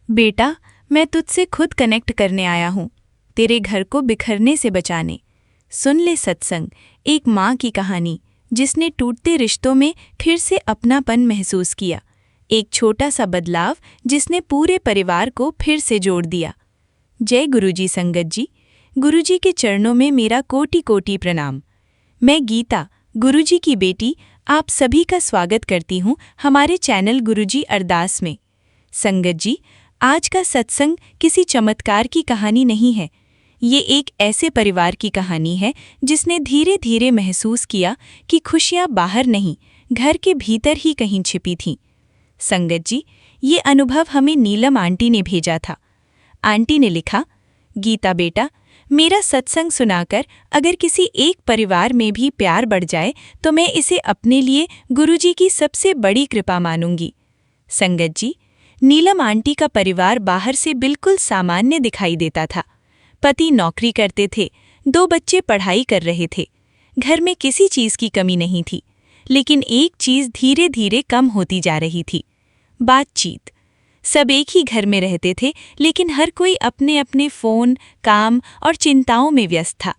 बेटा, मैं तुझसे खुद कनेक्ट करने आया हूँ, तेरे घर को बिखरने से बचाने। सुन ले सत्संग, एक माँ की कहानी जिसने टूटते रिश्तों में फिर से अपनापन महसूस किया। एक छोटा सा बदलाव जिसने पूरे परिवार को फिर से जोड़ दिया। जय गुरुजी संगत जी, गुरुजी के चरणों में मेरा कोटि कोटि प्रणाम। मैं गीता, गुरुजी की बेटी, आप सभी का स्वागत करती हूँ हमारे चैनल गुरुजी अरदास में। संगत जी, आज का सत्संग किसी चमत्कार की कहानी नहीं है। ये एक ऐसे परिवार की कहानी है जिसने धीरे धीरे महसूस किया कि खुशियाँ बाहर नहीं, घर के भीतर ही कहीं छिपी थीं। संगत जी, ये अनुभव हमें नीलम आंटी ने भेजा था। आंटी ने लिखा, गीता बेटा, मेरा सत्संग सुनाकर अगर किसी एक परिवार में भी प्यार बढ़ जाए तो मैं इसे अपने लिए गुरुजी की सबसे बड़ी कृपा मानूंगी। संगत जी, नीलम आंटी का परिवार बाहर से बिल्कुल सामान्य दिखाई देता था। पति नौकरी करते थे, 2 बच्चे पढ़ाई कर रहे थे, घर में किसी चीज की कमी नहीं थी। लेकिन एक चीज धीरे धीरे कम होती जा रही थी, बातचीत। सब एक ही घर में रहते थे, लेकिन हर कोई अपने अपने फोन, काम और चिंताओं में व्यस्त था।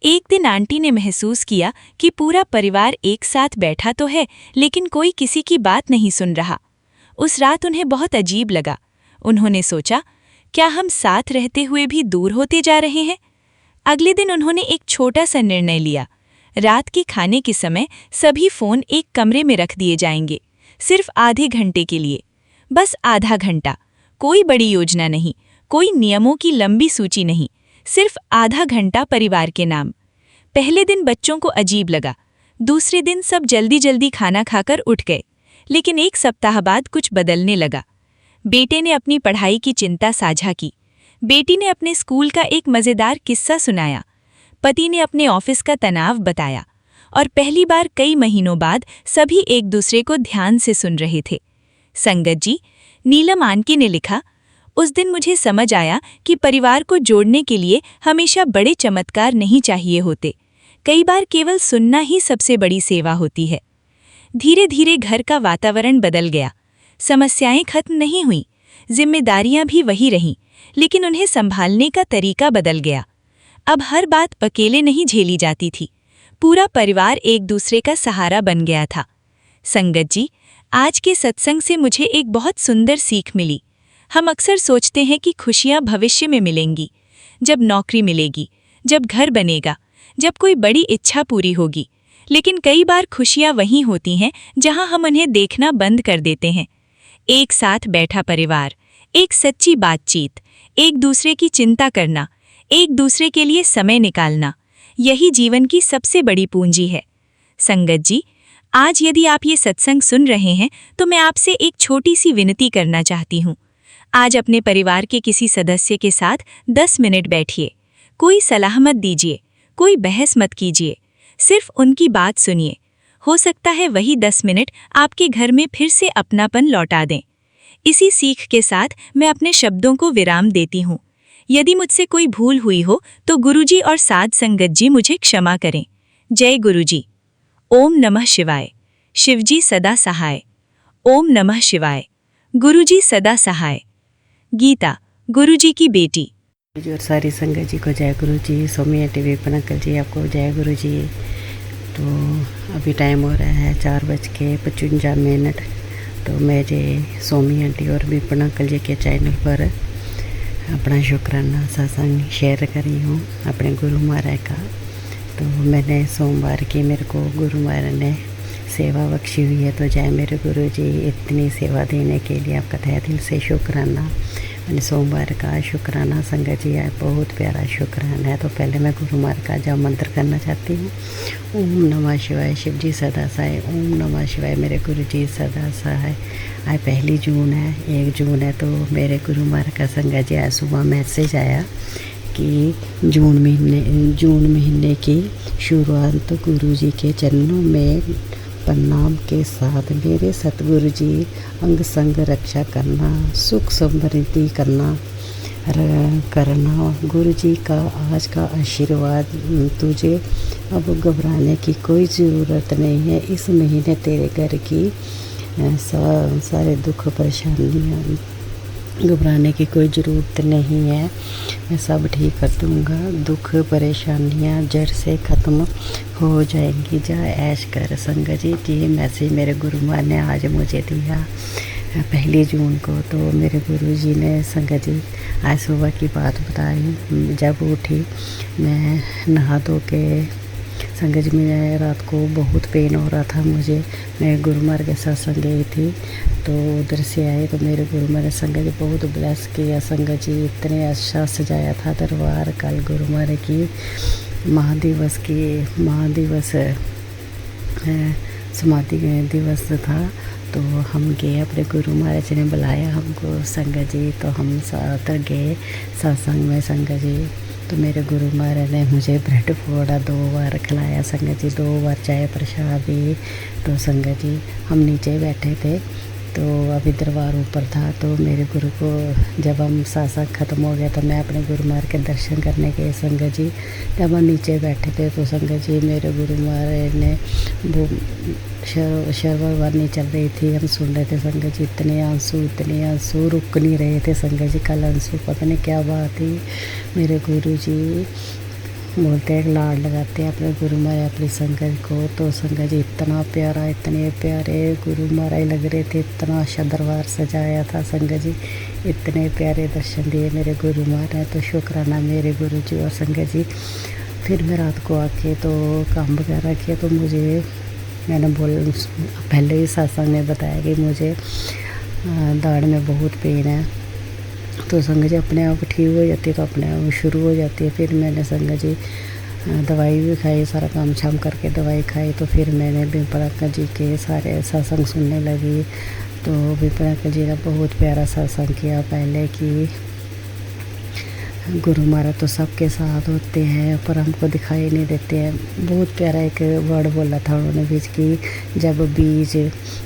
एक दिन आंटी ने महसूस किया कि पूरा परिवार एक साथ बैठा तो है, लेकिन कोई किसी की बात नहीं सुन रहा। उस रात उन्हें बहुत अजीब लगा। उन्होंने सोचा, क्या हम साथ रहते हुए भी दूर होते जा रहे हैं? अगले दिन उन्होंने एक छोटा सा निर्णय लिया। रात के खाने के समय सभी फोन एक कमरे में रख दिए जाएंगे, सिर्फ आधे घंटे के लिए। बस आधा घंटा, कोई बड़ी योजना नहीं, कोई नियमों की लंबी सूची नहीं, सिर्फ आधा घंटा परिवार के नाम। पहले दिन बच्चों को अजीब लगा, दूसरे दिन सब जल्दी जल्दी खाना खाकर उठ गए। लेकिन एक सप्ताह बाद कुछ बदलने लगा। बेटे ने अपनी पढ़ाई की चिंता साझा की, बेटी ने अपने स्कूल का एक मज़ेदार किस्सा सुनाया, पति ने अपने ऑफिस का तनाव बताया, और पहली बार कई महीनों बाद सभी एक दूसरे को ध्यान से सुन रहे थे। संगत जी, नीलम आंटी ने लिखा, उस दिन मुझे समझ आया कि परिवार को जोड़ने के लिए हमेशा बड़े चमत्कार नहीं चाहिए होते। कई बार केवल सुनना ही सबसे बड़ी सेवा होती है। धीरे धीरे घर का वातावरण बदल गया। समस्याएं खत्म नहीं हुईं, जिम्मेदारियां भी वही रहीं, लेकिन उन्हें संभालने का तरीका बदल गया। अब हर बात अकेले नहीं झेली जाती थी, पूरा परिवार एक दूसरे का सहारा बन गया था। संगत जी, आज के सत्संग से मुझे एक बहुत सुंदर सीख मिली। हम अक्सर सोचते हैं कि खुशियां भविष्य में मिलेंगी, जब नौकरी मिलेगी, जब घर बनेगा, जब कोई बड़ी इच्छा पूरी होगी। लेकिन कई बार खुशियां वहीं होती हैं जहां हम उन्हें देखना बंद कर देते हैं। एक साथ बैठा परिवार, एक सच्ची बातचीत, एक दूसरे की चिंता करना, एक दूसरे के लिए समय निकालना, यही जीवन की सबसे बड़ी पूंजी है। संगत जी, आज यदि आप ये सत्संग सुन रहे हैं तो मैं आपसे एक छोटी सी विनती करना चाहती हूँ। आज अपने परिवार के किसी सदस्य के साथ 10 मिनट बैठिए। कोई सलाह मत दीजिए, कोई बहस मत कीजिए, सिर्फ उनकी बात सुनिए। हो सकता है वही 10 मिनट आपके घर में फिर से अपनापन लौटा दें। इसी सीख के साथ मैं अपने शब्दों को विराम देती हूँ। यदि मुझसे कोई भूल हुई हो तो गुरुजी और साध संगत जी मुझे क्षमा करें। जय गुरुजी। ओम नमः शिवाय। शिवजी सदा सहाय। ओम नमः शिवाय। गुरुजी सदा सहाय। गीता, गुरुजी की बेटी। और सारी संगत जी को जय गुरु जी। सोमी आंटी विपिन अंकल जी आपको जय गुरु जी। तो अभी टाइम हो रहा है 4:55। तो मेरे सोमी आंटी और विपिन अंकल जी के चैनल पर अपना शुक्राना सत्संग शेयर करी हूँ अपने गुरु महाराज का। तो मैंने सोमवार की मेरे को गुरु महाराज ने सेवा बख्शी हुई है। तो जय मेरे गुरु जी, इतनी सेवा देने के लिए आपका तहे दिल से शुक्राना। सोमवार का शुक्राना संगत जी है, बहुत प्यारा शुक्राना है। तो पहले मैं गुरु महाराज का जप मंत्र करना चाहती हूँ। ओम नमः शिवाय। शिव जी सदा सहाय। ओम नमः शिवाय। मेरे गुरु जी सदा सहाय। आज 1 जून है, 1 जून है। तो मेरे गुरु महाराज का संगत जी आज सुबह मैसेज आया कि जून महीने की शुरुआत तो गुरु जी के चरणों में प्रणाम के साथ मेरे सतगुरु जी अंग संग रक्षा करना, सुख समृद्धि करना गुरु जी का आज का आशीर्वाद तुझे अब घबराने की कोई ज़रूरत नहीं है। इस महीने तेरे घर की सारे दुख परेशानियाँ घबराने की कोई ज़रूरत नहीं है, मैं सब ठीक कर दूँगा। दुख परेशानियाँ जड़ से ख़त्म हो जाएंगी, जा ऐश कर संगत जी। ये मैसेज मेरे गुरु माँ ने आज मुझे दिया 1 जून को। तो मेरे गुरु जी ने संगत जी आज सुबह की बात बताई। जब उठी मैं नहा धो के संगत जी में रात को बहुत पेन हो रहा था मुझे। मैं गुरु मार के सत्संग गई थी, तो उधर से आए तो मेरे गुरु मार ने संगत जी बहुत ब्लेस किया। संगत जी इतने अच्छा सजाया था दरबार। कल गुरु मार की महादिवस समाधि दिवस था, तो हम गए, अपने गुरु महाराज ने बुलाया हमको संगत जी, तो हम साथ गए सत्संग में संगत जी। तो मेरे गुरु महाराज ने मुझे ब्रेड पकौड़ा 2 बार खिलाया संगत जी, 2 बार चाय प्रसाद दी। तो संगत जी हम नीचे बैठे थे, तो अभी दरबार ऊपर था। तो मेरे गुरु को जब हम सत्संग ख़त्म हो गया तो मैं अपने गुरु महाराज के दर्शन करने गए संगत जी। जब हम नीचे बैठे थे तो संगत जी मेरे गुरु महाराज ने वो शर्ववाणी चल रही थी, हम सुन रहे थे संगत जी। इतने आंसू रुक नहीं रहे थे संगत जी। कल आंसू पता नहीं क्या बात थी। मेरे गुरु जी बोलते हैं लाड लगाते हैं अपने गुरु महाराज अपनी संगत को। तो संगत जी इतना प्यारा, इतने प्यारे गुरु महाराज लग रहे थे, इतना अच्छा दरबार सजाया था संगत जी। इतने प्यारे दर्शन दिए मेरे गुरु महाराज, तो शुक्राना मेरे गुरु जी और संगत जी। फिर मैं रात को आके तो काम वगैरह किया, तो मुझे मैंने पहले ही सत्संग ने बताया कि मुझे दाढ़ में बहुत पेन है। तो संगत जी अपने आप ठीक हो जाती है, तो अपने आप शुरू हो जाती है। फिर मैंने संगत जी दवाई भी खाई, सारा काम शाम करके दवाई खाई। तो फिर मैंने विपणा जी के सारे सत्संग सुनने लगी। तो विपणा जी ने बहुत प्यारा सत्संग किया पहले कि गुरु महाराज तो सबके साथ होते हैं पर हमको दिखाई नहीं देते हैं। बहुत प्यारा एक वर्ड बोला था उन्होंने बीज की, जब बीज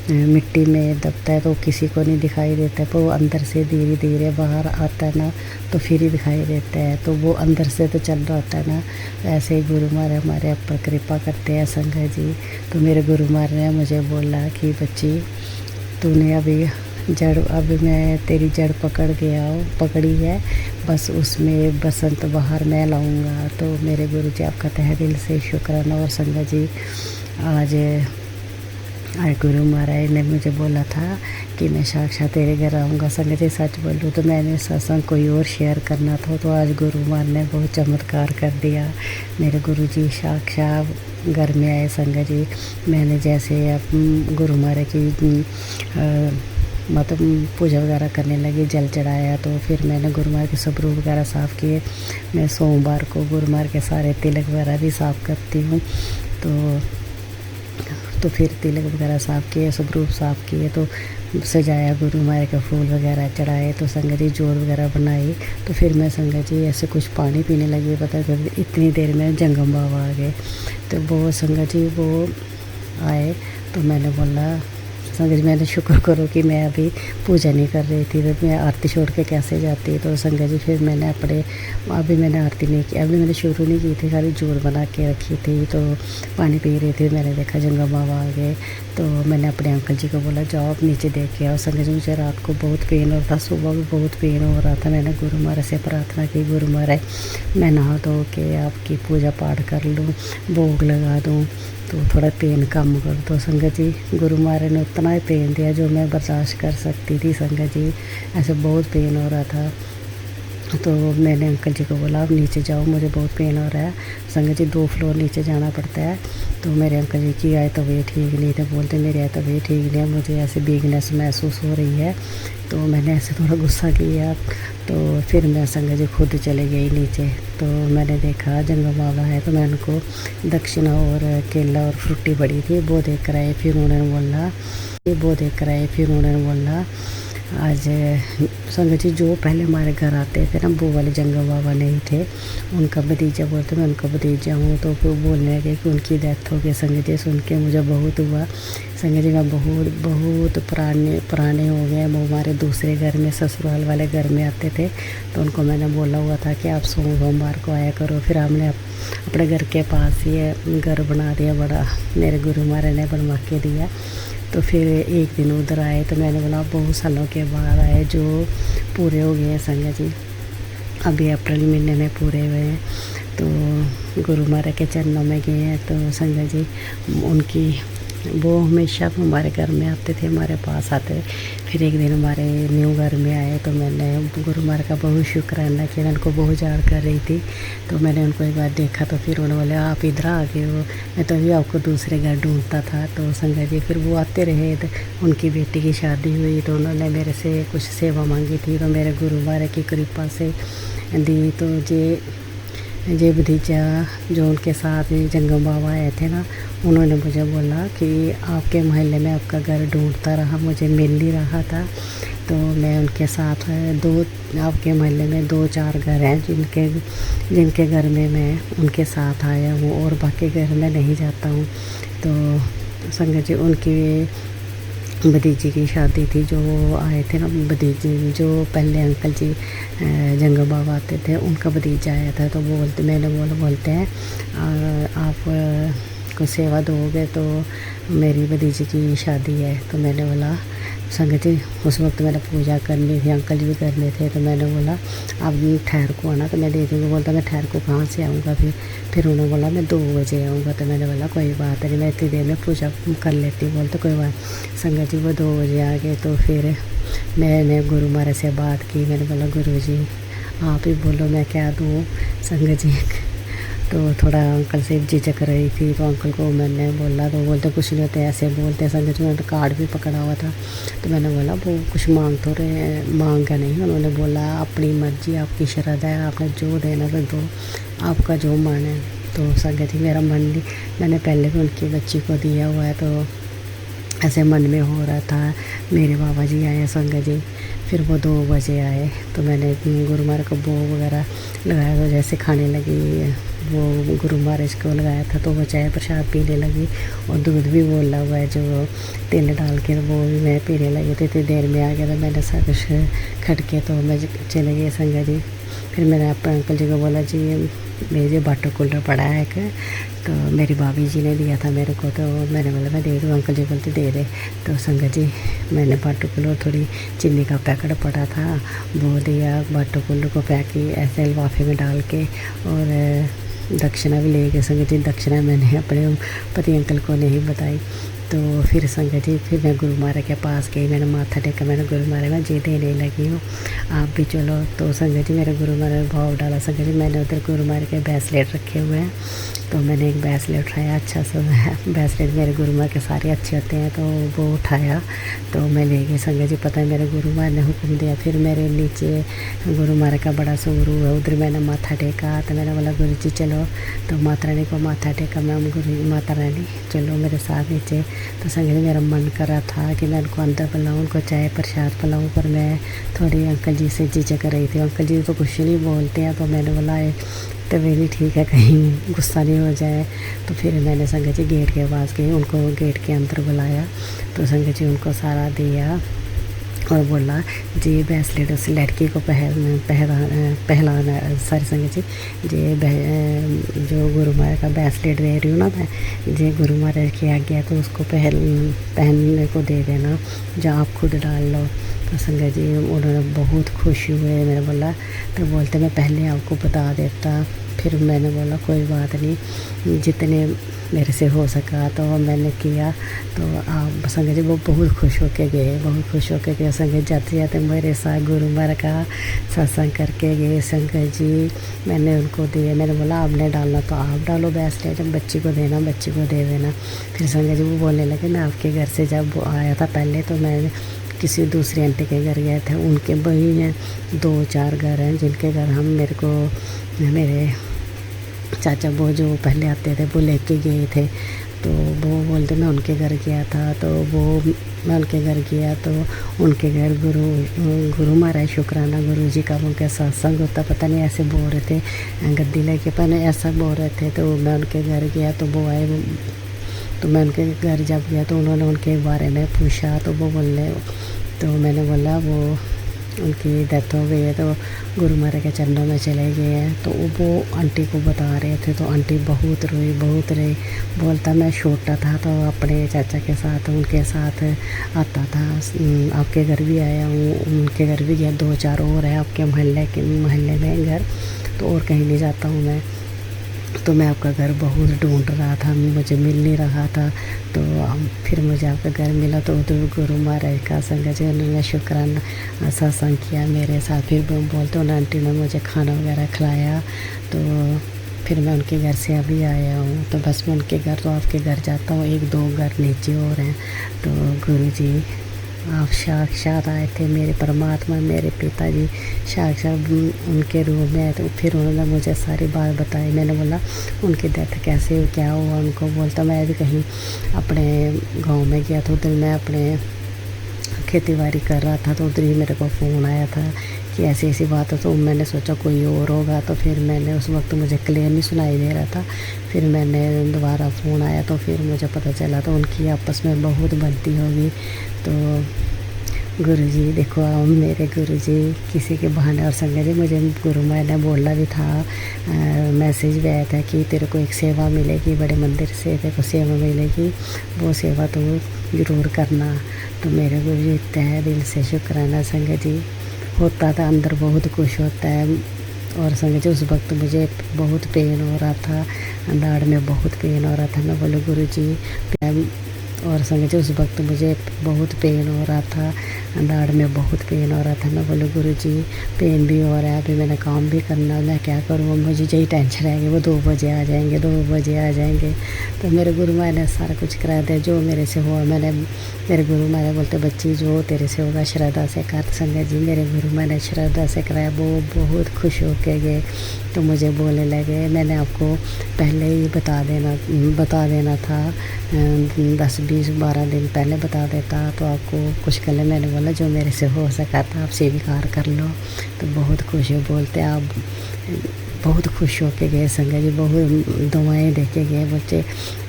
मिट्टी में दबता है तो किसी को नहीं दिखाई देता है, पर वो अंदर से धीरे धीरे बाहर आता है ना, तो फिर ही दिखाई देता है। तो वो अंदर से तो चल रहा होता है ना, ऐसे ही गुरु महाराज हमारे ऊपर कृपा करते हैं संगत जी। तो मेरे गुरु महाराज ने मुझे बोला कि बच्ची तूने अभी मैं तेरी जड़ पकड़ी है, बस उसमें बसंत बाहर मैं लाऊंगा। तो मेरे गुरु जी आपका तहे दिल से शुक्राना। और संगत जी आज गुरु महाराज ने मुझे बोला था कि मैं साक्षात तेरे घर आऊँगा। संगत जी सच बोलूँ तो मैंने सत्संग कोई और शेयर करना था, तो आज गुरु महाराज ने बहुत चमत्कार कर दिया। मेरे गुरु जी साक्षात घर में आए संगत जी। मैंने जैसे गुरु महाराज की मतलब पूजा वगैरह करने लगी, जल चढ़ाया, तो फिर मैंने गुरु महाराज के स्वरूप वगैरह साफ़ किए। मैं सोमवार को गुरु महाराज के सारे तिलक वगैरह भी साफ़ करती हूँ। तो फिर तिलक वगैरह साफ़ किए, स्वरूप साफ़ किए, तो सजाया, गुरु महाराज के फूल वगैरह चढ़ाए। तो संगत जी जोत वगैरह बनाई। तो फिर मैं संगत जी ऐसे कुछ पानी पीने लगी, पता कर इतनी देर में जंगम बाबा आ गए। तो वो संगत जी वो आए, तो मैंने बोला संगत जी मैंने शुक्र करो कि मैं अभी पूजा नहीं कर रही थी, तो मैं आरती छोड़ के कैसे जाती। तो संगत जी फिर मैंने अभी मैंने आरती नहीं की, अभी मैंने शुरू नहीं की थी, खाली जोत बना के रखी थी। तो पानी पी रही थी, मैंने देखा जंगम बाबा आ गए। तो मैंने अपने अंकल जी को बोला जाओ आप नीचे देख के आओ। संगत जी मुझे रात को बहुत पेन हो रहा था, सुबह भी बहुत पेन हो रहा था। मैंने गुरु महाराज से प्रार्थना की, गुरु महाराज मैं नहा धो के आपकी पूजा पाठ कर लूँ, भोग लगा दूँ, तो थोड़ा पेन कम कर दो। संगत जी गुरु महाराज ने उतना ही पेन दिया जो मैं बर्दाश्त कर सकती थी। संगत जी ऐसे बहुत पेन हो रहा था। तो मैंने अंकल जी को बोला आप नीचे जाओ, मुझे बहुत पेन हो रहा है। संगत जी 2 फ्लोर नीचे जाना पड़ता है। तो मेरे अंकल जी की आए तबीयत ठीक नहीं थे, बोलते मेरी आए तबीयत ठीक नहीं है, मुझे ऐसे वीकनेस महसूस हो रही है। तो मैंने ऐसे थोड़ा गुस्सा किया। तो फिर मैं संगत जी खुद चले गई नीचे। तो मैंने देखा जंगम बाबा है, तो मैं उनको दक्षिणा और केला और फ्रूटी पड़ी थी वो देख कर आए। फिर उन्होंने बोला आज संगत जी जो पहले हमारे घर आते थे ना, वो वाले जंगम बाबा नहीं थे, उनका भतीजा बोलते मैं उनका भतीजा हूँ। तो फिर बोलने लगे कि उनकी डेथ हो गई। संगत जी सुन के मुझे बहुत हुआ। संगत जी मैं बहुत पुराने हो गए। वो हमारे दूसरे घर में ससुराल वाले घर में आते थे, तो उनको मैंने बोला हुआ था कि आप सोमवार को आया करो। फिर हमने अपने घर के पास ही घर बना दिया बड़ा, मेरे गुरु महाराज ने बनवा के दिया। तो फिर एक दिन उधर आए तो मैंने बोला बहुत सालों के बाद आए, जो पूरे हो गए हैं संगत जी, अभी अप्रैल महीने में पूरे हुए हैं। तो गुरु महाराज के चरणों में गए हैं। तो संगत जी उनकी वो हमेशा हमारे घर में आते थे, हमारे पास आते। फिर एक दिन हमारे न्यू घर में आए तो मैंने गुरु महाराज का बहुत शुक्राना किया, उनको बहुत याद कर रही थी। तो मैंने उनको एक बार देखा तो फिर उन्होंने बोले आप इधर आ गए हो, मैं तो अभी आपको दूसरे घर ढूंढता था। तो संगत जी फिर वो आते रहे। तो उनकी बेटी की शादी हुई तो उन्होंने मेरे से कुछ सेवा मांगी थी, तो मेरे गुरु महाराज की कृपा से दी। तो ये भतीजा जो उनके साथ जंगम बाबा आए थे ना, उन्होंने मुझे बोला कि आपके मोहल्ले में आपका घर ढूंढता रहा, मुझे मिल नहीं रहा था। तो मैं उनके साथ आपके मोहल्ले में 2-4 घर हैं जिनके घर में मैं उनके साथ आया हूँ, और बाकी घर में नहीं जाता हूँ। तो संगत जी उनकी भतीजी की शादी थी, जो आए थे ना भतीजी, जो पहले अंकल जी जंगम बाबा आते थे, उनका भतीजा आया था। तो मैंने बोलते हैं आप को सेवा दोगे तो मेरी भतीजी की शादी है। तो मैंने बोला संगत जी उस वक्त मैंने पूजा करनी थी, अंकल जी भी करने थे। तो मैंने बोला आप ठहर को आना, तो मैं दे दूँगा। बोलता मैं ठहर को कहाँ से आऊँगा, फिर उन्होंने बोला मैं 2 बजे आऊँगा। तो मैंने बोला कोई बात नहीं, मैं इतनी देर में पूजा कर लेती हूँ। बोलते कोई बात। संगत जी वो 2 बजे आ गए। तो फिर मैंने गुरु महाराज से बात की, मैंने बोला गुरु जी आप ही बोलो मैं क्या दूँ। संगत जी तो थोड़ा अंकल से झिझक रही थी, तो अंकल को मैंने बोला तो बोलते कुछ नहीं होते, ऐसे बोलते। संगत जी मैंने कार्ड भी पकड़ा हुआ था। तो मैंने बोला वो कुछ मांगा नहीं। उन्होंने बोला अपनी मर्जी, आपकी श्रद्धा है, आपने जो देना तो दो, आपका जो मन है। तो संगत जी मेरा मन नहीं, मैंने पहले भी उनकी बच्ची को दिया हुआ है, तो ऐसे मन में हो रहा था। मेरे बाबा जी आए संगत जी, फिर वो 2 बजे आए। तो मैंने गुरु महाराज को भोग वगैरह लगाया, तो जैसे खाने लगी वो गुरु महाराज को लगाया था, तो वो चाय प्रसाद पीने लगी, और दूध भी बोला हुआ है जो तेल डाल के, वो भी मैं पीने लगी। तो इतनी देर में आ गया, तो मैंने सब कुछ खटके तो मैं चले गए संगत जी। फिर मैंने अपने अंकल जी को बोला जी मेरे वाटर कूलर पड़ा है एक, तो मेरी भाभी जी ने दिया था मेरे को। तो मैंने बोला मैं दे दूँ, अंकल जी बोलते दे दे। तो संगत जी मैंने वाटर कूलर, थोड़ी चीनी का पैकेट पड़ा था वो दिया, वाटर कूलर को पैक की ऐसे लिफाफे में डाल के, और दक्षिणा भी ले गए संगत जी। दक्षिणा मैंने अपने पति अंकल को नहीं बताई। तो फिर संगत जी फिर मैं गुरु महाराज के पास गई, मैंने माथा टेका, मैंने गुरु महाराज मैं जी देने लगी हूँ, आप भी चलो। तो संगत जी मेरे गुरु महाराज भाव डाला। संगत जी मैंने उधर गुरु महाराज के ब्रेसलेट रखे हुए हैं, तो मैंने एक ब्रेसलेट उठाया, अच्छा सा ब्रेसलेट मेरे गुरु महाराज के सारे अच्छे होते हैं, तो वो उठाया तो मैं ले गई संगत जी। पता है मेरे गुरु महाराज ने हुक्म दिया। फिर मेरे नीचे गुरु महाराज का बड़ा सा गुरु है, उधर मैंने माथा टेका। तो मैंने बोला गुरु जी चलो, तो माता रानी को माथा टेका, मैं गुरु माता रानी चलो मेरे साथ नीचे। तो संगत जी मेरा मन कर रहा था कि मैं उनको अंदर बुलाऊँ, उनको चाय प्रसाद पिलाऊँ, पर मैं थोड़ी अंकल जी से झिझक रही थी। अंकल जी तो कुछ नहीं बोलते हैं, तो मैंने बोला तो वे भी ठीक है, कहीं गुस्सा नहीं हो जाए। तो फिर मैंने संगत जी गेट के पास गई, उनको गेट के अंदर बुलाया। तो संगत जी उनको सारा दिया और बोला जी ब्रेसलेट उस लड़की को पहलाना सारी संगत जी जो गुरु महाराज का ब्रेसलेट दे रही हूँ ना मैं, जी गुरु महाराज की आज्ञा तो उसको पहनने को दे देना, जो आप खुद डाल लो। तो संगत जी उन्होंने बहुत खुश हुए। मैंने बोला, तो बोलते मैं पहले आपको बता देता। फिर मैंने बोला कोई बात नहीं, जितने मेरे से हो सका तो मैंने किया। तो आप संगत जी वो बहुत खुश होके गए, संगत जाते जाते मेरे साथ गुरु महाराज का सत्संग करके गए। संगत जी मैंने उनको दिए, मैंने बोला आपने डालना तो आप डालो ब्रेसलेट, जब बच्ची को देना बच्ची को दे देना। फिर संगत जी वो बोलने लगे मैं आपके घर से जब वो आया था पहले, तो मैं किसी दूसरी आंटी के घर गए थे, उनके वही हैं 2-4 घर हैं जिनके घर हम मेरे चाचा वो जो पहले आते थे वो लेके गए थे। तो वो बोलते मैं उनके घर गया था, तो मैं उनके घर गया तो उनके घर गुरु महाराज शुक्राना गुरु जी का उनके सत्संग होता, पता नहीं ऐसे बोल रहे थे गद्दी लेके, पर ऐसा बोल रहे थे। तो मैं उनके घर गया तो वो आए, तो मैं उनके घर जब गया तो उन्होंने उनके बारे में पूछा, तो वो बोलने, तो मैंने बोला वो उनकी डेथ हो गई है, तो गुरु महाराज के चरणों में चले गए हैं। तो वो आंटी को बता रहे थे, तो आंटी बहुत रोई, बहुत रोई। बोलता मैं छोटा था तो अपने चाचा के साथ उनके साथ आता था, आपके घर भी आया हूँ, उनके घर भी गया, 2-4 और है आपके मोहल्ले में घर, तो और कहीं नहीं जाता हूँ मैं। तो मैं आपका घर बहुत ढूंढ रहा था, मुझे मिल नहीं रहा था, तो फिर मुझे आपका घर मिला। तो उधर गुरु महाराज का संगत जी उन्होंने शुक्राना सत्संग किया मेरे साथ। फिर बोलते उन आंटी ने मुझे खाना वगैरह खिलाया। तो फिर मैं उनके घर से अभी आया हूँ। तो बस मैं उनके घर, तो आपके घर जाता हूँ, 1-2 घर नीचे और हैं। तो गुरु जी आप साक्षात आए थे, मेरे परमात्मा, मेरे पिताजी साक्षात उनके रूप में। तो फिर उन्होंने मुझे सारी बात बताई। मैंने बोला उनकी डेथ कैसे हुई, क्या हुआ उनको। बोलता मैं भी कहीं अपने गांव में गया था, उधर मैं अपने खेती बाड़ी कर रहा था, तो उधर ही मेरे को फ़ोन आया था कि ऐसी ऐसी बात है। तो मैंने सोचा कोई और होगा, तो फिर मैंने उस वक्त मुझे क्लियर नहीं सुनाई दे रहा था। फिर मैंने दोबारा फ़ोन आया, तो फिर मुझे पता चला, तो उनकी आपस में बहुत बनती होगी। तो गुरुजी देखो, मेरे गुरुजी किसी के बहाने। और संगत जी मुझे गुरु माँ ने बोला भी था, मैसेज भी आया था कि तेरे को एक सेवा मिलेगी, बड़े मंदिर से तेरे को सेवा मिलेगी, वो सेवा तो ज़रूर करना। तो मेरे गुरुजी तहे दिल से शुक्राना संगत जी। होता था अंदर बहुत खुश होता है। और संगत जी उस वक्त मुझे बहुत पेन हो रहा था, दाढ़ में बहुत पेन हो रहा था। मैं बोले गुरुजी, और संगत जी उस वक्त मुझे बहुत पेन हो रहा था, दाढ़ में बहुत पेन हो रहा था। मैं बोले गुरुजी पेन भी हो रहा है, अभी मैंने काम भी करना, मैं क्या करूँ, मुझे यही टेंशन रहेगी, वो 2 बजे आ जाएंगे, 2 बजे आ जाएंगे। तो मेरे गुरु माँ ने सारा कुछ करा दिया जो मेरे से हुआ। मेरे गुरु माँ ने बोलते बच्ची जो तेरे से होगा श्रद्धा से कर। संगत जी मेरे गुरु माँ ने श्रद्धा से कराया, वो बहुत खुश होके गए। तो मुझे बोलने लगे मैंने आपको पहले ही बता देना था, 10-20-12 दिन पहले बता देता तो आपको कुछ कर ले। मैंने बोला जो मेरे से हो सका था आप स्वीकार कर लो। तो बहुत खुश हो, बोलते आप बहुत खुश होके गए संगत जी, बहुत दुआएं देके गए। बच्चे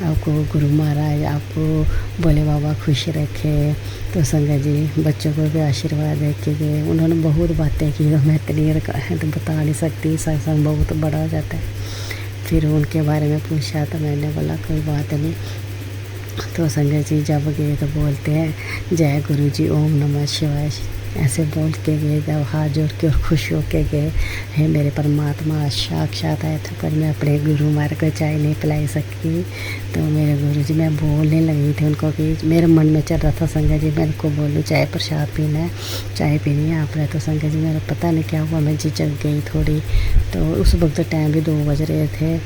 आपको गुरु महाराज आपको बोले बाबा खुश रखे। तो संगत जी बच्चों को भी आशीर्वाद दे के गए। उन्होंने बहुत बातें की, तो मैं इतनी तो बता नहीं सकती, सत्संग बहुत बड़ा हो जाता है। फिर उनके बारे में पूछा तो मैंने बोला कोई बात नहीं। तो संगत जी जब गए तो बोलते हैं जय गुरु जी, ओम नमः शिवाय, ऐसे बोल के गए। जब हाथ जोड़ के और खुश हो के गए, है मेरे परमात्मा साक्षात आए थे, पर मैं अपने गुरु महाराज को चाय नहीं पिलाई सकी। तो मेरे गुरु जी मैं बोलने लगी थी उनको कि मेरे मन में चल रहा था संगत जी मैं उनको बोलूँ चाय प्रसाद पीना है, चाय पीनी है आपने। तो संगत जी मेरा पता नहीं क्या हुआ, मैं झिझक गई थोड़ी। तो उस वक्त टाइम भी 2 बज रहे थे।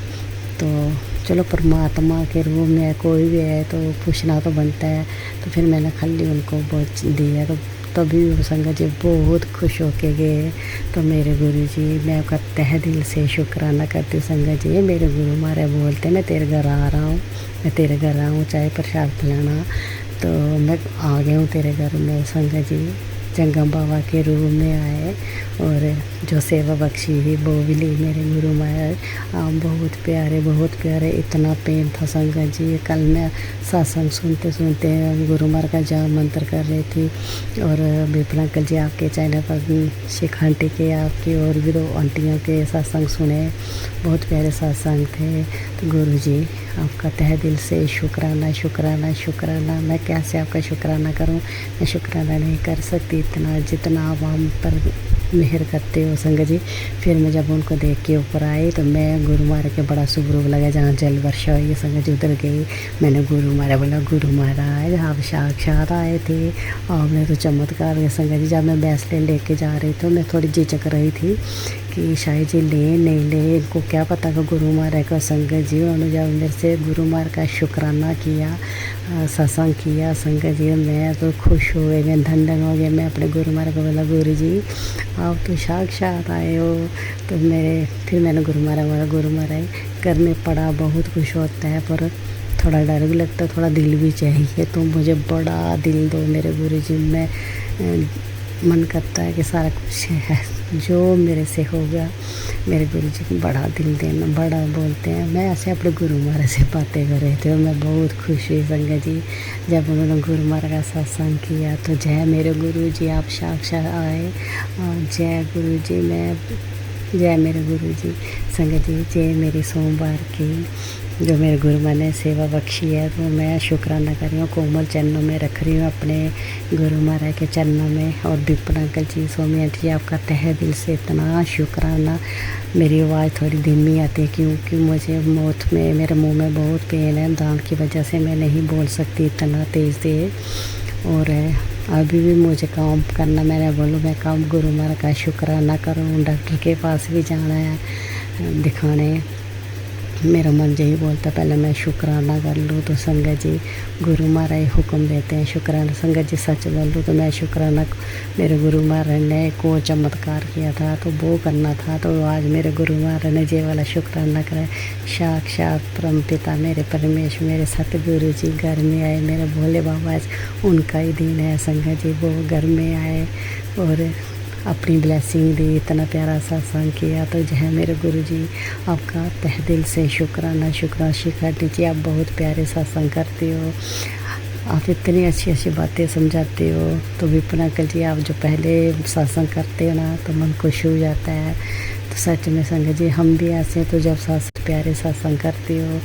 तो चलो परमात्मा के रूप में कोई भी है तो पूछना तो बनता है। तो फिर मैंने खाली उनको बहुत दिया, तो तभी वो संगत जी बहुत खुश होके गए। तो मेरे गुरु जी मैं आपका तहे दिल से शुक्राना करती हूँ संगत जी। मेरे गुरु महाराज बोलते मैं तेरे घर आ रहा हूँ, मैं तेरे घर आ हूँ चाय प्रसाद पिलाना। तो मैं आ गया हूँ तेरे घर में संगत जी, जंगम बाबा के रूप में आए और जो सेवा बख्शी ही वो भी ली मेरे गुरु महाराज। आप बहुत प्यारे। इतना पेन था संगत जी। कल मैं सत्संग सुनते सुनते गुरु महाराज का जाप मंत्र कर रही थी, और विपला अंकल जी आपके चैनल पर शेख आंटी के आपकी और भी 2 आंटियों के सत्संग सुने, बहुत प्यारे सत्संग थे। तो गुरु जी आपका तहे दिल से शुक्राना शुक्राना शुक्राना। मैं कैसे आपका शुक्राना करूं, मैं शुक्राना नहीं कर सकती इतना जितना आप हम पर मेहर करते हो संगत जी। फिर मैं जब उनको देख के ऊपर आई तो मैं गुरु महाराज के बड़ा शुभ रूप लगा जहाँ जल वर्षा हुई संगत जी, उधर गई। मैंने गुरु महाराज बोला गुरु महाराज आप साक्षात आए थे, आपने तो चमत्कार किया संगत जी। जब मैं बैसलेट लेके जा रही थी मैं थोड़ी झिझक रही थी कि शायद जी ले नहीं ले, इनको क्या पता कि गुरु महाराज का संगत जी। उन्होंने जब मेरे से गुरु महाराज का शुक्राना किया, सत्संग किया संगत जी, मैं तो खुश हो गई, मैं धन हो गया। मैं अपने गुरु महाराज को बोला गुरु जी आप तो साक्षात आए हो। तो फिर मैंने गुरु महाराज करने पड़ा। बहुत खुश होता है पर थोड़ा डर भी लगता है, थोड़ा दिल भी चाहिए। तो मुझे बड़ा दिल दो मेरे गुरु जी। मैं मन करता है कि सारा कुछ है जो मेरे से होगा मेरे गुरु जी को बड़ा दिल देना, बड़ा बोलते हैं। मैं ऐसे अपने गुरु महाराज से बातें कर रहे थे और मैं बहुत खुश हुई संगत जी जब उन्होंने गुरु महाराज का सत्संग किया। तो जय मेरे गुरु जी, आप साक्षात आए। और जय गुरु जी, मैं जय मेरे गुरु जी। संगत जी, जय मेरी सोमवार की जो मेरे गुरु माँ ने सेवा बख्शी है, तो मैं शुक्राना कर रही हूँ, कोमल चरणों में रख रही हूँ अपने गुरु महाराज के चरणों में। और विपिन अंकल जी, सोमी आंटी जी, आपका तहे दिल से इतना शुक्राना। मेरी आवाज़ थोड़ी धीमी आती है क्योंकि मुझे मौत में मेरे मुंह में बहुत पेन है, दांत की वजह से मैं नहीं बोल सकती इतना तेज़। और अभी भी मुझे काम करना, मैंने बोलूँ मैं काम गुरु महाराज का शुक्राना करूँ। डॉक्टर के पास भी जाना है दिखाने, मेरा मन यही बोलता पहले मैं शुक्राना कर लूँ। तो संगत जी गुरु महाराज हुक्म देते हैं शुक्राना। संगत जी सच बोल लूँ तो मैं शुक्राना, मेरे गुरु महाराज ने को चमत्कार किया था तो वो करना था, तो आज मेरे गुरु महाराज ने ये वाला शुक्राना करा। साक्षात परम पिता मेरे परमेश्वर, मेरे सतगुरु जी घर में आए, मेरे भोले बाबा, आज उनका ही दिन है। संगत जी वो घर में आए और अपनी ब्लेसिंग दी, इतना प्यारा सत्संग किया। तो जय मेरे गुरु जी, आपका तहे दिल से शुक्राना। शिखा जी, आप बहुत प्यारे सत्संग करते हो, आप इतनी अच्छी अच्छी बातें समझाते हो। तो विपिन अंकल जी, आप जो पहले सत्संग करते हो ना तो मन खुश हो जाता है। तो सच में संगत जी हम भी ऐसे, तो जब प्यारे सत्संग करते हो,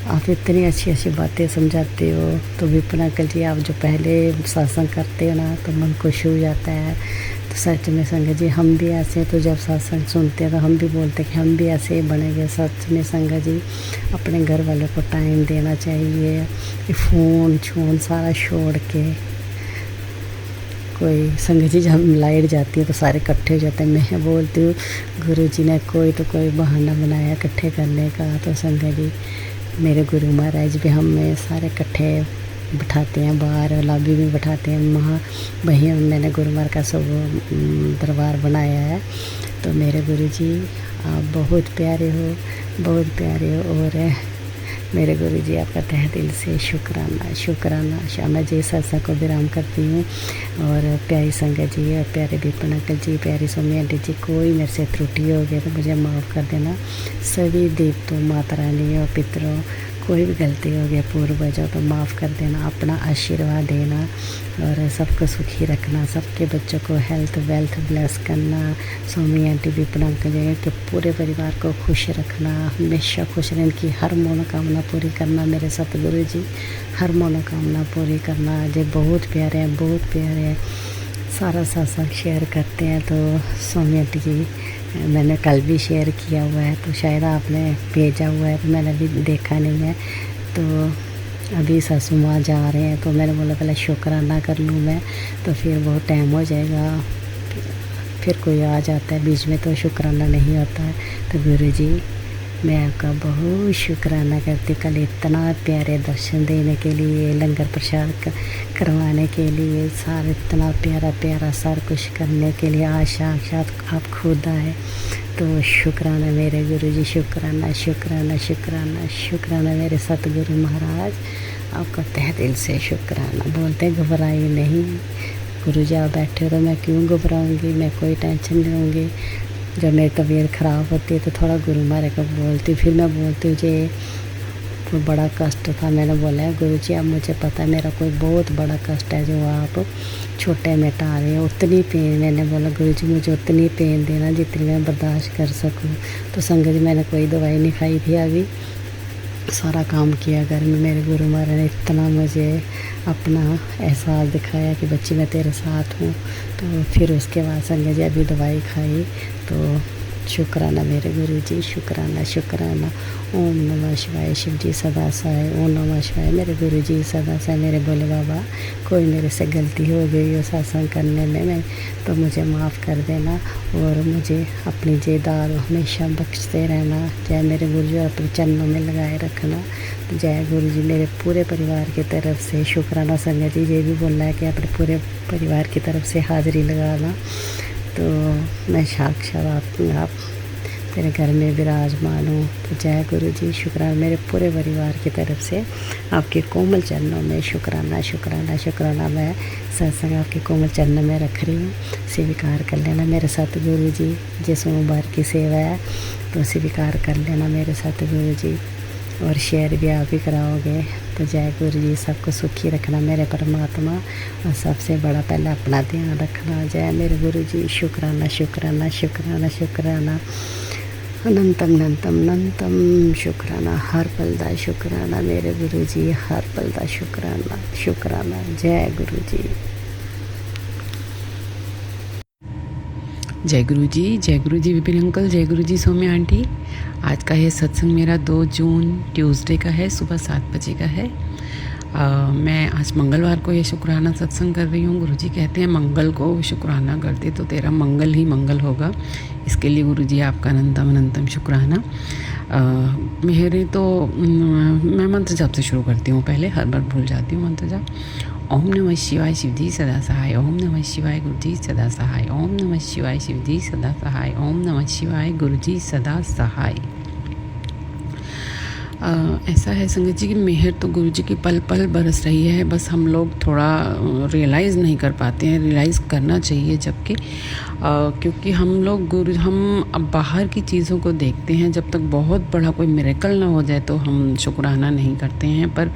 आप इतनी अच्छी अच्छी बातें समझाते हो। तो विपिन अंकल जी, आप जो पहले सत्संग करते हो ना तो मन खुश हो जाता है। तो सच में संगत जी हम भी ऐसे, तो जब सत्संग सुनते हैं तो हम भी बोलते हैं कि हम भी ऐसे ही बनेंगे। सच में संगत जी अपने घर वालों को टाइम देना चाहिए, फ़ोन छून सारा छोड़ के। कोई संगत जी जब लाइट जाती है तो सारे इकट्ठे हो जाते हैं। मैं बोलती हूँ गुरु जी ने कोई तो कोई बहाना बनाया इकट्ठे करने का। तो संगत जी मेरे गुरु महाराज भी हमें सारे इकट्ठे बिठाते हैं, बाहर लॉबी में बिठाते हैं। वहाँ वहीं मैंने गुरु महाराज का सब दरबार बनाया है। तो मेरे गुरु जी आप बहुत प्यारे हो, बहुत प्यारे हो। और मेरे गुरु जी आपका तहे दिल से शुक्राना शुक्राना। श्यामा जी सत्संग को विराम करती हूँ। और प्यारी संगत जी और प्यारे विपिन अंकल जी, प्यारी सोमी आंटी जी, कोई मेरे से त्रुटि हो गई तो मुझे माफ़ कर देना। सभी देवतों, माता रानी और पितरों, कोई भी गलती हो गया पूर्वजों तो माफ़ कर देना, अपना आशीर्वाद देना और सबको सुखी रखना, सबके बच्चों को हेल्थ वेल्थ ब्लेस करना। सोमी आंटी, विपिन अंकल जी के पूरे परिवार को खुश रखना, हमेशा खुश रहने की हर मनोकामना पूरी करना। मेरे सतगुरु जी हर मनोकामना पूरी करना। जो बहुत प्यारे हैं, बहुत प्यारे हैं, सारा सत्संग शेयर करते हैं। तो सोमी आंटी जी मैंने कल भी शेयर किया हुआ है, तो शायद आपने भेजा हुआ है तो मैंने अभी देखा नहीं है। तो अभी सासू माँ जा रहे हैं तो मैंने बोला पहले शुक्राना कर लूँ मैं, तो फिर बहुत टाइम हो जाएगा, फिर कोई आ जाता है बीच में तो शुक्राना नहीं होता है। तो गुरु जी मैं आपका बहुत शुक्राना करती, कल इतना प्यारे दर्शन देने के लिए, लंगर प्रसाद करवाने के लिए, सारा इतना प्यारा प्यारा सारा कुछ करने के लिए आज साक्षात आप खुद आए। तो शुक्राना मेरे गुरु जी, शुक्राना शुक्राना शुक्राना शुक्राना मेरे सतगुरु महाराज, आपका तहे दिल से शुक्राना। बोलते घबराइए नहीं, गुरु जी आप बैठे हो तो मैं क्यों घबराऊँगी, मैं कोई टेंशन नहीं लूँगी। जब मेरी तबीयत ख़राब होती है तो थोड़ा गुरु महाराज को बोलती, फिर मैं बोलती हूँ जी कोई बड़ा कष्ट था, मैंने बोला है गुरु जी अब मुझे पता है मेरा कोई बहुत बड़ा कष्ट है जो आप छोटे मिटा रहे हो, उतनी पेन। मैंने बोला गुरु जी मुझे उतनी पेन देना जितनी मैं बर्दाश्त कर सकूँ। तो संगत जी मैंने कोई दवाई नहीं खाई थी, अभी सारा काम किया घर में। मेरे गुरु महाराज ने इतना मुझे अपना एहसास दिखाया कि बच्ची मैं तेरे साथ हूँ। तो फिर उसके बाद संगत जी अभी दवाई खाई। तो शुक्राना मेरे गुरु जी, शुक्राना शुक्राना। ओम नमः शिवाय, शिव जी सदा सहाय। ओम नमः शिवाय, मेरे गुरु जी सदा सहाय। मेरे भोले बाबा कोई मेरे से गलती हो गई हो सत्संग करने में मैं तो मुझे माफ़ कर देना और मुझे अपनी जेदार हमेशा बख्शते रहना। जय मेरे गुरु जी अपने चरणों में लगाए रखना। तो जय गुरु जी मेरे पूरे परिवार की तरफ से शुक्राना। संगत जी ये भी बोलना है कि अपने पूरे परिवार की तरफ से हाज़िरी लगाना। तो मैं साक्षात आप तेरे घर में विराजमान हूँ। तो जय गुरु जी, शुक्राना मेरे पूरे परिवार की तरफ से आपके कोमल चरणों में शुक्राना शुक्राना शुक्राना। मैं सत्संग आपके कोमल चरणों में रख रही हूँ, स्वीकार कर लेना मेरे सतगुरु जी। जिस सोमवार की सेवा है तो स्वीकार कर लेना मेरे सतगुरु जी, और शेयर भी आप ही कराओगे। तो जय गुरु जी, सबको सुखी रखना मेरे परमात्मा, और सबसे बड़ा पहले अपना ध्यान रखना। जय मेरे गुरु जी, शुक्राना शुक्राना शुक्राना शुक्राना, अनंतम अनंतम अनंतम शुक्राना, हर पल दा शुक्राना मेरे गुरु जी, हर पल दा शुक्राना शुक्राना। जय गुरु जी। जय गुरु जी विपिन अंकल, जय गुरु जी सौम्या आंटी। आज का ये सत्संग मेरा 2 जून ट्यूसडे का है, सुबह 7 बजे का है। मैं आज मंगलवार को ये शुक्राना सत्संग कर रही हूँ। गुरु जी कहते हैं मंगल को शुक्राना करते तो तेरा मंगल ही मंगल होगा। इसके लिए गुरु जी आपका अनंतम अनंतम शुक्राना। मेरे तो मैं मंत्र जाप से शुरू करती हूँ, पहले हर बार भूल जाती हूँ मंत्र जाप। ओम नमः शिवाय शिव जी सदा सहाय, ओम नमः शिवाय गुरु जी सदा सहाय, ओम नमः शिवाय शिव जी सदा सहाय, ओम नमः शिवाय गुरु जी सदा सहाय। ऐसा है संगत जी कि मेहर तो गुरु जी की पल पल बरस रही है, बस हम लोग थोड़ा रियलाइज़ नहीं कर पाते हैं। रियलाइज़ करना चाहिए जबकि क्योंकि हम अब बाहर की चीज़ों को देखते हैं। जब तक बहुत बड़ा कोई मिरेकल ना हो जाए तो हम शुक्राना नहीं करते हैं, पर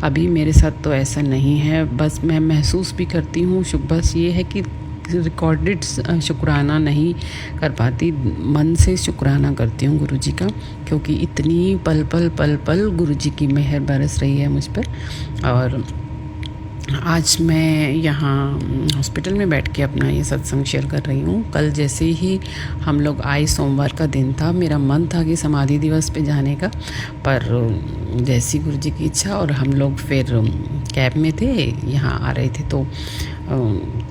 अभी मेरे साथ तो ऐसा नहीं है। बस मैं महसूस भी करती हूँ, बस ये है कि रिकॉर्डेड शुक्राना नहीं कर पाती, मन से शुक्राना करती हूँ गुरु जी का, क्योंकि इतनी पल पल गुरु जी की मेहर बरस रही है मुझ पर। और आज मैं यहाँ हॉस्पिटल में बैठ के अपना ये सत्संग शेयर कर रही हूँ। कल जैसे ही हम लोग आए, सोमवार का दिन था, मेरा मन था कि समाधि दिवस पे जाने का, पर जैसी गुरु जी की इच्छा। और हम लोग फिर कैब में थे, यहाँ आ रहे थे, तो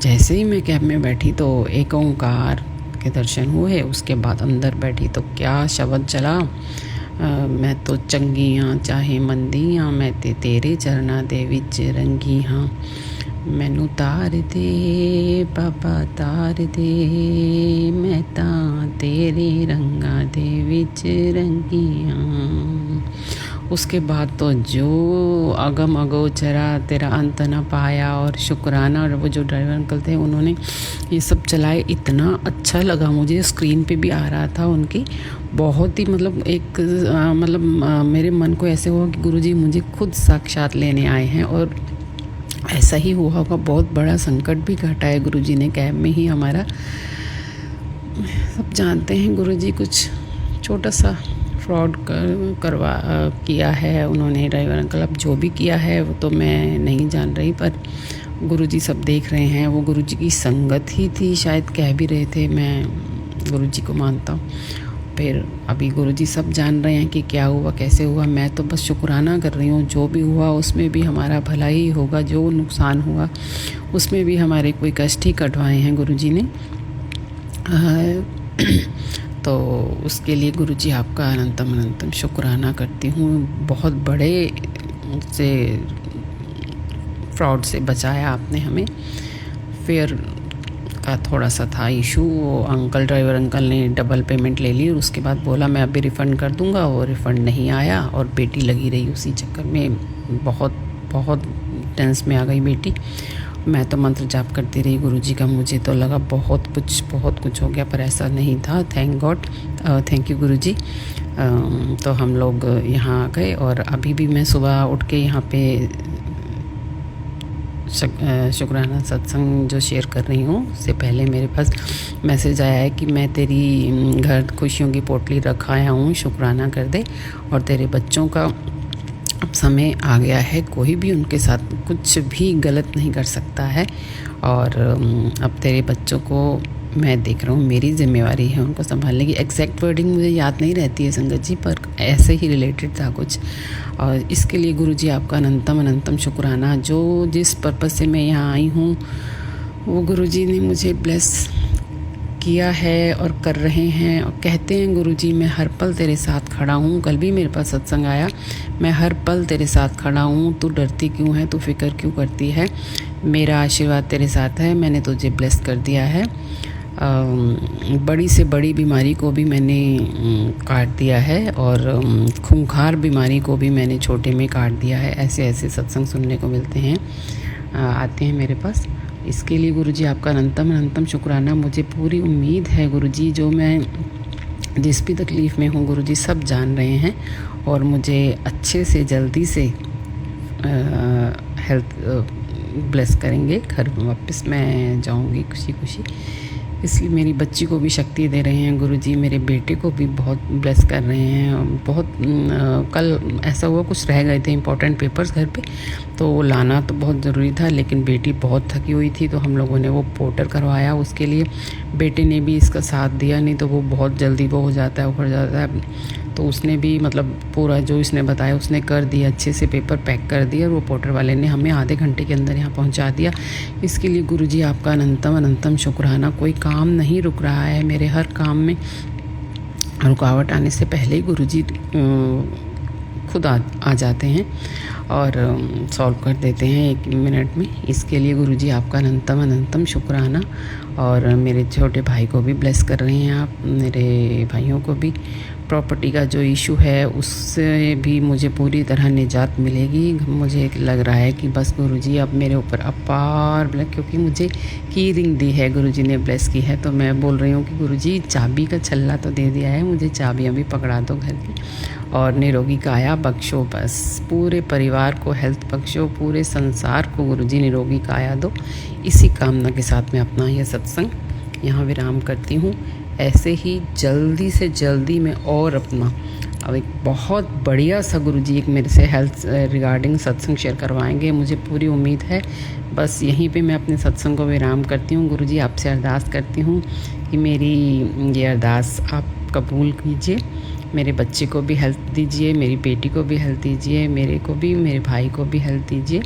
जैसे ही मैं कैब में बैठी तो एक ओंकार के दर्शन हुए। उसके बाद अंदर बैठी तो क्या शब्द चला, मैं तो चंगियाँ चाहे मंदियाँ, मैं ते तेरे चरना दे विच रंगी हाँ। मैनू तार दे बाबा तार दे, मैं तां तेरे रंगा दे विच रंगी हाँ। उसके बाद तो जो अगम अगोचरा तेरा अंत न पाया, और शुक्राना। और वो जो ड्राइवर अंकल थे उन्होंने ये सब चलाए, इतना अच्छा लगा मुझे। स्क्रीन पे भी आ रहा था उनकी, बहुत ही मेरे मन को ऐसे हुआ कि गुरुजी मुझे खुद साक्षात लेने आए हैं। और ऐसा ही हुआ होगा, बहुत बड़ा संकट भी काटा है गुरुजी ने कैब में ही हमारा। सब जानते हैं गुरुजी कुछ छोटा सा फ्रॉड किया है उन्होंने, ड्राइवर अंकल। अब जो भी किया है वो तो मैं नहीं जान रही, पर गुरुजी सब देख रहे हैं। वो गुरुजी की संगत ही थी शायद, कह भी रहे थे, मैं गुरुजी को मानता हूँ। फिर अभी गुरुजी सब जान रहे हैं कि क्या हुआ कैसे हुआ। मैं तो बस शुक्राना कर रही हूँ, जो भी हुआ उसमें भी हमारा भला ही होगा। जो नुकसान हुआ उसमें भी हमारे कोई कष्ट ही कटवाए हैं गुरुजी ने। तो उसके लिए गुरुजी आपका अनंतम अनंतम शुक्राना करती हूँ। बहुत बड़े से फ्रॉड से बचाया आपने हमें। फेयर का थोड़ा सा था इशू, वो अंकल ड्राइवर अंकल ने डबल पेमेंट ले ली और उसके बाद बोला मैं अभी रिफ़ंड कर दूंगा। वो रिफ़ंड नहीं आया और बेटी लगी रही उसी चक्कर में। बहुत टेंस में आ गई बेटी। मैं तो मंत्र जाप करती रही गुरुजी का। मुझे तो लगा बहुत कुछ हो गया, पर ऐसा नहीं था। थैंक गॉड, थैंक यू गुरुजी। तो हम लोग यहाँ आ गए और अभी भी मैं सुबह उठ के यहाँ पे शुक्राना सत्संग जो शेयर कर रही हूँ, उससे पहले मेरे पास मैसेज आया है कि मैं तेरी घर खुशियों की पोटली रखा आया हूँ, शुक्राना कर दे। और तेरे बच्चों का अब समय आ गया है, कोई भी उनके साथ कुछ भी गलत नहीं कर सकता है। और अब तेरे बच्चों को मैं देख रहा हूँ, मेरी जिम्मेवारी है उनको संभालने की। एग्जैक्ट वर्डिंग मुझे याद नहीं रहती है संगत जी, पर ऐसे ही रिलेटेड था कुछ। और इसके लिए गुरुजी आपका अनंतम शुक्राना। जो जिस पर्पज़ से मैं यहाँ आई हूँ वो गुरुजी ने मुझे ब्लेस किया है और कर रहे हैं। और कहते हैं गुरुजी मैं हर पल तेरे साथ खड़ा हूँ। कल भी मेरे पास सत्संग आया, मैं हर पल तेरे साथ खड़ा हूँ, तू डरती क्यों है, तू फिक्र क्यों करती है, मेरा आशीर्वाद तेरे साथ है, मैंने तुझे ब्लेस कर दिया है। बड़ी से बड़ी बीमारी को भी मैंने काट दिया है और खूंखार बीमारी को भी मैंने छोटे में काट दिया है। ऐसे ऐसे सत्संग सुनने को मिलते हैं, आते हैं मेरे पास। इसके लिए गुरुजी आपका अनंतम अनंतम शुक्राना। मुझे पूरी उम्मीद है गुरुजी, जो मैं जिस भी तकलीफ़ में हूँ गुरुजी सब जान रहे हैं और मुझे अच्छे से जल्दी से हेल्थ ब्लेस करेंगे। घर वापस मैं जाऊंगी खुशी खुशी। इसलिए मेरी बच्ची को भी शक्ति दे रहे हैं गुरुजी, मेरे बेटे को भी बहुत ब्लेस कर रहे हैं। बहुत कल ऐसा हुआ, कुछ रह गए थे इंपॉर्टेंट पेपर्स घर पे, तो वो लाना तो बहुत ज़रूरी था, लेकिन बेटी बहुत थकी हुई थी तो हम लोगों ने वो पोर्टर करवाया उसके लिए। बेटे ने भी इसका साथ दिया, नहीं तो वो बहुत जल्दी वो हो जाता है, उखड़ जाता है। तो उसने भी मतलब पूरा जो इसने बताया उसने कर दिया, अच्छे से पेपर पैक कर दिया और वो पोर्टर वाले ने हमें आधे घंटे के अंदर यहाँ पहुँचा दिया। इसके लिए गुरुजी आपका अनंतम अनंतम शुक्राना। कोई काम नहीं रुक रहा है, मेरे हर काम में रुकावट आने से पहले ही गुरुजी खुद आ जाते हैं और सॉल्व कर देते हैं 1 मिनट में। इसके लिए गुरुजी आपका अनंतम अनंतम शुक्राना। और मेरे छोटे भाई को भी ब्लेस कर रहे हैं आप, मेरे भाइयों को भी। प्रॉपर्टी का जो इशू है उससे भी मुझे पूरी तरह निजात मिलेगी। मुझे लग रहा है कि बस गुरुजी अब मेरे ऊपर अपार ब्लेस, क्योंकि मुझे की रिंग दी है गुरुजी ने, ब्लेस की है। तो मैं बोल रही हूँ कि गुरुजी चाबी का छल्ला तो दे दिया है, मुझे चाबियाँ भी पकड़ा दो घर की, और निरोगी काया बख्शो। बस पूरे परिवार को हेल्थ बख्शो, पूरे संसार को गुरुजी निरोगी काया दो। इसी कामना के साथ मैं अपना यह सत्संग यहाँ विराम करती हूँ। ऐसे ही जल्दी से जल्दी मैं और अपना अब एक बहुत बढ़िया सा गुरुजी एक मेरे से हेल्थ रिगार्डिंग सत्संग शेयर करवाएंगे, मुझे पूरी उम्मीद है। बस यहीं पे मैं अपने सत्संग को विराम करती हूँ। गुरुजी आपसे अरदास करती हूँ कि मेरी ये अरदास आप कबूल कीजिए। मेरे बच्चे को भी हेल्थ दीजिए, मेरी बेटी को भी हेल्थ दीजिए, मेरे को भी, मेरे भाई को भी हेल्थ दीजिए,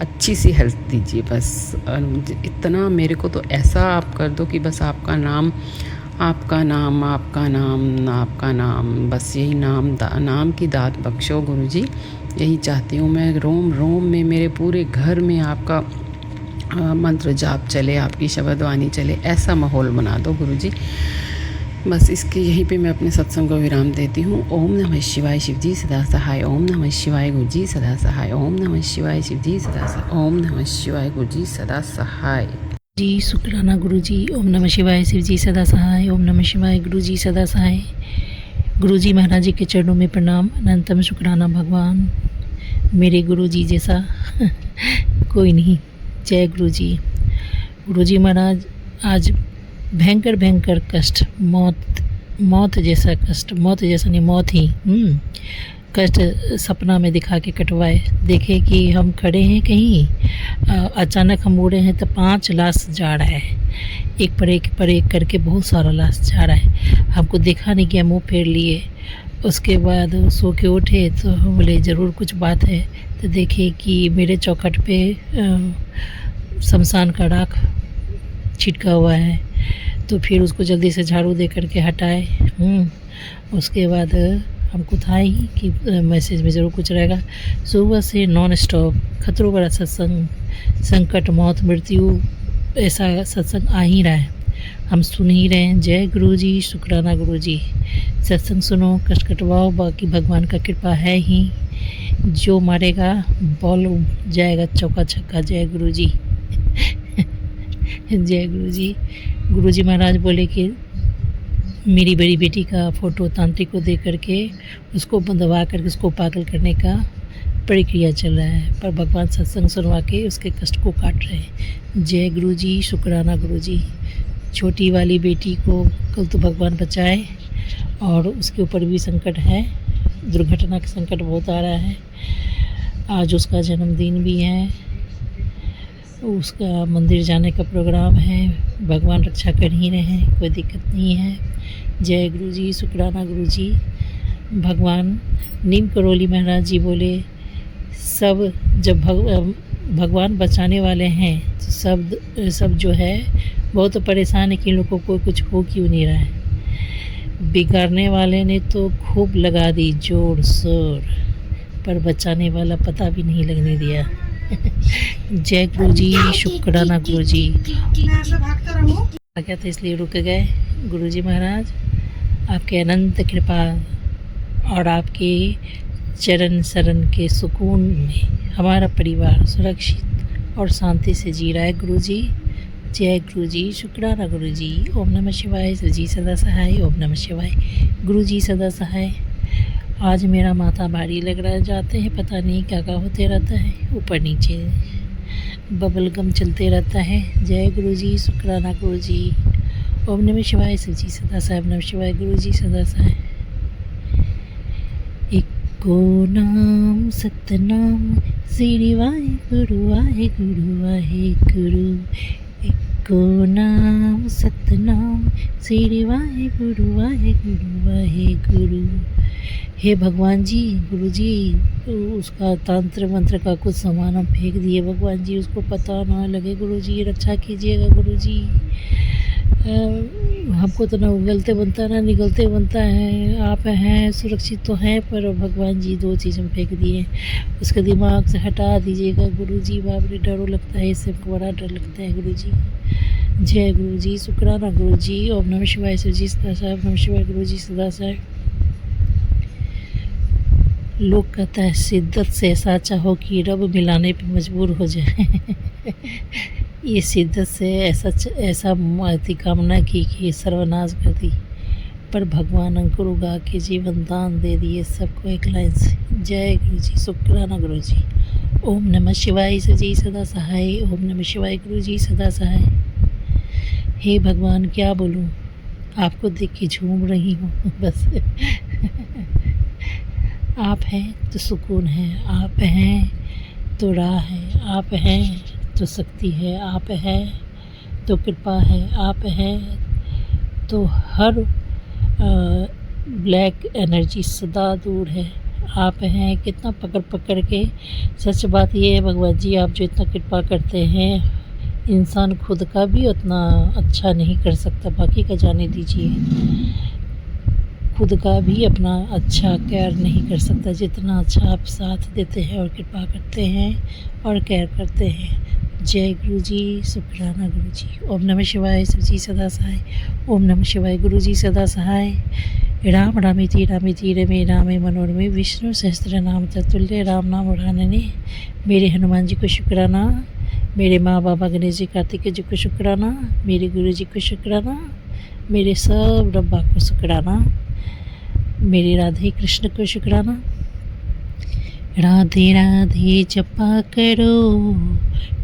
अच्छी सी हेल्थ दीजिए। बस इतना मेरे को तो ऐसा आप कर दो कि बस आपका नाम, आपका नाम, आपका नाम, आपका नाम, बस यही नाम की दात बख्शो गुरुजी। यही चाहती हूँ मैं। रोम रोम में, मेरे पूरे घर में आपका मंत्र जाप चले, आपकी शब्द वाणी चले, ऐसा माहौल बना दो गुरुजी। बस इसके यहीं पे मैं अपने सत्संग को विराम देती हूँ। ओम नमः शिवाय शिवजी सदा सहाय। ओम नमः शिवाय गुरुजी सदा सहाय। ओम नमः शिवाय शिवजी सदा सहाय। ओम नमः शिवाय गुरुजी सदा सहाय। जी शुक्राना गुरुजी। ओम नमः शिवाय शिवजी सदा सहाय। ओम नमः शिवाय गुरुजी सदा सहाय। गुरुजी महाराज जी के चरणों में प्रणाम। अनंतम शुक्राना भगवान, मेरे गुरुजी जैसा कोई नहीं। जय गुरुजी। गुरुजी महाराज आज भयंकर भयंकर कष्ट, मौत जैसा कष्ट, मौत जैसा नहीं, मौत ही कष्ट सपना में दिखा के कटवाए। देखे कि हम खड़े हैं कहीं, अचानक हम उड़े हैं तो 5 लाश जा रहा है, एक पर एक करके बहुत सारा लाश जा रहा है। हमको देखा नहीं कि हम मुँह फेर लिए। उसके बाद सो के उठे तो हम बोले ज़रूर कुछ बात है, तो देखे कि मेरे चौखट पे शमशान का राख छिटका हुआ है। तो फिर उसको जल्दी से झाड़ू दे करके हटाए। उसके बाद हमको था ही कि मैसेज में ज़रूर कुछ रहेगा। सुबह से नॉन स्टॉप खतरों बड़ा सत्संग, संकट, मौत, मृत्यु, ऐसा सत्संग आ ही रहा है, हम सुन ही रहे हैं। जय गुरुजी, शुक्राना गुरुजी। सत्संग सुनो, कष्ट कटवाओ, बाकी भगवान का कृपा है ही। जो मारेगा बॉल जाएगा चौका छक्का। जय गुरुजी। जय गुरुजी। गुरुजी महाराज बोले कि मेरी बड़ी बेटी का फ़ोटो तांत्रिक को दे करके उसको दबा करके उसको पागल करने का प्रक्रिया चल रहा है, पर भगवान सत्संग सुनवा के उसके कष्ट को काट रहे हैं। जय गुरुजी, शुक्राना गुरुजी। छोटी वाली बेटी को कल तो भगवान बचाए, और उसके ऊपर भी संकट है, दुर्घटना का संकट बहुत आ रहा है। आज उसका जन्मदिन भी है, उसका मंदिर जाने का प्रोग्राम है। भगवान रक्षा कर ही रहे हैं, कोई दिक्कत नहीं है। जय गुरुजी, शुक्राना गुरुजी। भगवान नीम करोली महाराज जी बोले सब जब भगवान बचाने वाले हैं तो सब जो है बहुत परेशान है कि इन लोगों को कुछ हो क्यों नहीं रहा है। बिगाड़ने वाले ने तो खूब लगा दी जोर शोर, पर बचाने वाला पता भी नहीं लगने दिया। जय गुरुजी, शुक्राना गुरुजी। आ गया था इसलिए रुक गए। गुरुजी महाराज आपके अनंत कृपा और आपके चरण शरण के सुकून में हमारा परिवार सुरक्षित और शांति से जी रहा है। गुरुजी जय गुरुजी, शुक्राना गुरुजी। ओम नमः शिवाय। जी सदा सहाय। ओम नमः शिवाय। गुरुजी सदा सहाय। आज मेरा माथा भारी लग रहा है, जाते हैं पता नहीं क्या क्या होते रहता है, ऊपर नीचे बबल गम चलते रहता है। जय गुरुजी, शुक्राना गुरुजी। ओम नमः शिवाय। जी सदा सहाय। ओम नमः शिवाय। गुरुजी सदा सहाय। इको नाम सतनाम श्री वाहेगुरु वाहेगुरु वाहेगुरु। इको नाम सतनाम श्री वाहेगुरु वाहेगुरु वाहेगुरु। हे भगवान जी, गुरु जी उसका तंत्र मंत्र का कुछ सामान हम फेंक दिए भगवान जी, उसको पता ना लगे। गुरु जी रक्षा कीजिएगा गुरु जी। हमको तो ना उगलते बनता ना निगलते बनता है। आप हैं सुरक्षित तो हैं, पर भगवान जी 2 चीज़ हम फेंक दिए, उसके दिमाग से हटा दीजिएगा गुरु जी। बाप रे डर लगता है, इससे हमको बड़ा डर लगता है गुरु जी। जय गुरु जी, शुक्राना गुरु जी। ओम नमः शिवाय। जी सदा साहब। नमः शिवाय। गुरु जी सदा साहब। लोग कहता है शिद्दत से ऐसा चाहो कि रब मिलाने पे मजबूर हो जाए। ये शिद्दत से ऐसा कामना की कि सर्वनाश कर दी, पर भगवान अंकुर उगा के जीवन दान दे दिए सबको एक लाइन से। जय गुरु जी, शुक्राना गुरु जी। ओम नमः शिवाय। जी सदा सहाय। ओम नमः शिवाय। गुरु जी सदा सहाय। हे भगवान क्या बोलूँ, आपको देख के झूम रही हूँ बस। आप हैं तो सुकून है, आप हैं तो राह है, आप हैं तो शक्ति है, आप हैं तो कृपा है, आप हैं तो हर ब्लैक एनर्जी सदा दूर है। आप हैं कितना पकड़ पकड़ के। सच बात ये है भगवान जी, आप जो इतना कृपा करते हैं, इंसान खुद का भी उतना अच्छा नहीं कर सकता, बाकी का जाने दीजिए। खुद का भी अपना अच्छा केयर नहीं कर सकता, जितना अच्छा आप साथ देते हैं और कृपा करते हैं और केयर करते हैं। जय गुरु जी, शुक्राना गुरु जी। ओम नमः शिवाय। जी सदा सहाय। ओम नमः शिवाय। गुरु जी सदा सहाय। राम रामेति रामेति रमे रामे मनोरमे विष्णु सहस्त्र नाम तत्तुल्य राम नाम उड़ानने। मेरे हनुमान जी को शुक्राना, मेरे माँ बाबा गणेश जी कार्तिकेय जी को शुक्राना, मेरे गुरु जी को शुक्राना, मेरे सब रब्बा को शुक्राना, मेरे राधे कृष्ण को शुक्राना। राधे राधे जपा करो,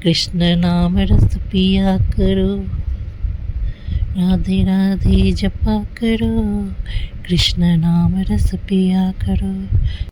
कृष्ण नाम रस पिया करो। राधे राधे जपा करो, कृष्ण नाम रस पिया करो।